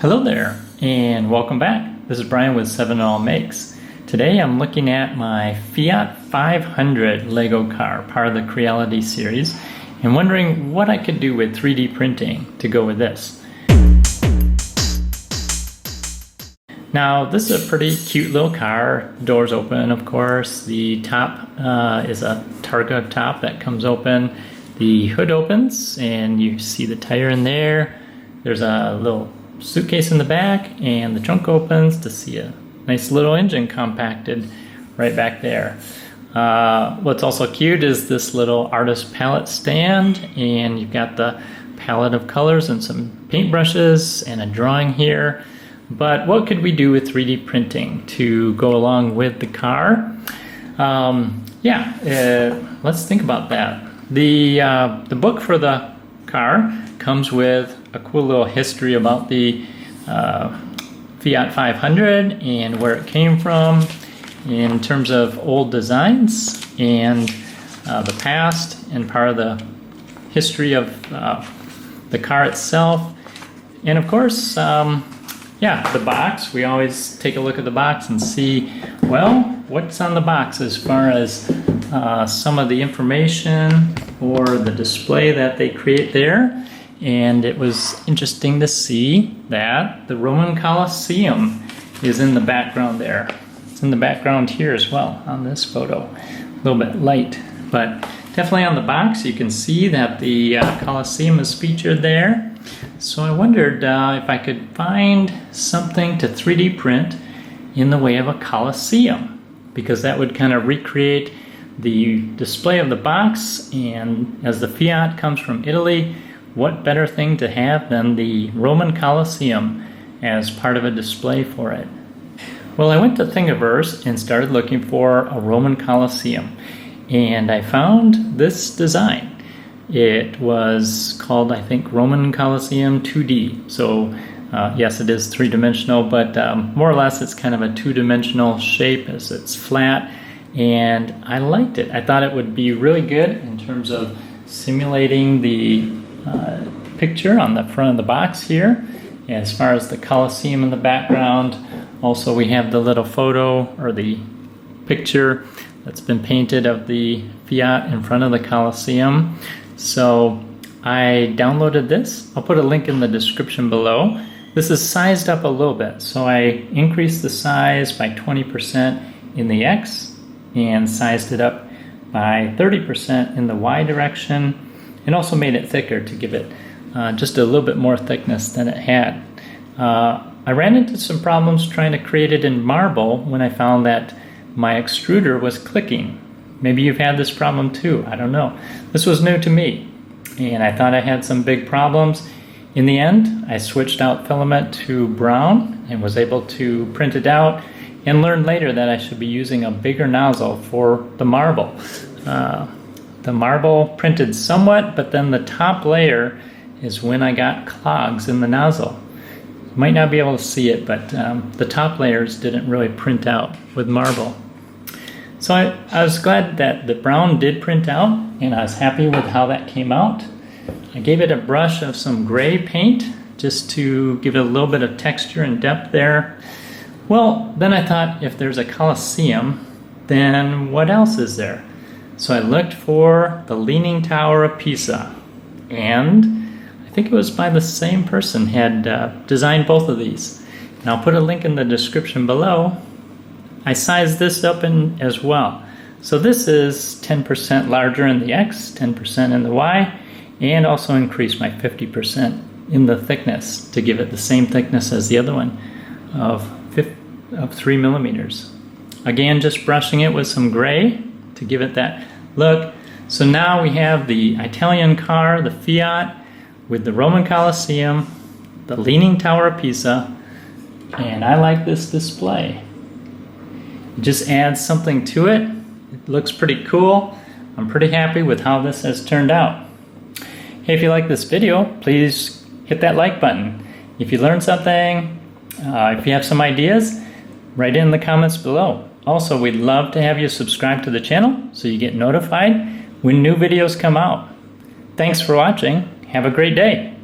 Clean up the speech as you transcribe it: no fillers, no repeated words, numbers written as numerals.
Hello there, and welcome back. This is Brian with 7 All Makes. Today I'm looking at my Fiat 500 Lego car, part of the Creality series, and wondering what I could do with 3D printing to go with this. Now, this is a pretty cute little car. Doors open, of course. The top is a Targa top that comes open. The hood opens, and you see the tire in there. There's a little suitcase in the back, and the trunk opens to see a nice little engine compacted right back there. What's also cute is this little artist palette stand, and you've got the palette of colors and some paintbrushes and a drawing here. But what could we do with 3D printing to go along with the car? Let's think about that. The book for the car comes with a cool little history about the Fiat 500 and where it came from in terms of old designs and the past and part of the history of the car itself. And of course, the box. We always take a look at the box and see, well, what's on the box as far as some of the information or the display that they create there. And it was interesting to see that the Roman Colosseum is in the background there. It's in the background here as well on this photo. A little bit light, but definitely on the box you can see that the Colosseum is featured there. So I wondered if I could find something to 3D print in the way of a Colosseum, because that would kind of recreate the display of the box. And as the Fiat comes from Italy, what better thing to have than the Roman Colosseum as part of a display for it? Well, I went to Thingiverse and started looking for a Roman Colosseum, and I found this design. It was called, I think, Roman Colosseum 2D. So yes, it is three-dimensional, but more or less it's kind of a two-dimensional shape as it's flat, and I liked it. I thought it would be really good in terms of simulating the picture on the front of the box here as far as the Colosseum in the background. Also, we have the little photo or the picture that's been painted of the Fiat in front of the Colosseum. So I downloaded this. I'll put a link in the description below. This is sized up a little bit, so I increased the size by 20% in the X and sized it up by 30% in the Y direction, and also made it thicker to give it just a little bit more thickness than it had. I ran into some problems trying to create it in marble when I found that my extruder was clicking. Maybe you've had this problem too, I don't know. This was new to me, and I thought I had some big problems. In the end, I switched out filament to brown and was able to print it out, and learned later that I should be using a bigger nozzle for the marble. The marble printed somewhat, but then the top layer is when I got clogs in the nozzle. You might not be able to see it, but the top layers didn't really print out with marble. So I was glad that the brown did print out, and I was happy with how that came out. I gave it a brush of some gray paint just to give it a little bit of texture and depth there. Well, then I thought, if there's a Colosseum, then what else is there? So I looked for the Leaning Tower of Pisa, and I think it was by the same person had designed both of these. And I'll put a link in the description below. I sized this up as well. So this is 10% larger in the X, 10% in the Y, and also increased by 50% in the thickness to give it the same thickness as the other one of 3 millimeters. Again, just brushing it with some gray to give it that look. So now we have the Italian car, the Fiat, with the Roman Colosseum, the Leaning Tower of Pisa, and I like this display. It just adds something to it. It looks pretty cool. I'm pretty happy with how this has turned out. Hey, if you like this video, please hit that like button. If you learned something, if you have some ideas, write it in the comments below. Also, we'd love to have you subscribe to the channel so you get notified when new videos come out. Thanks for watching. Have a great day.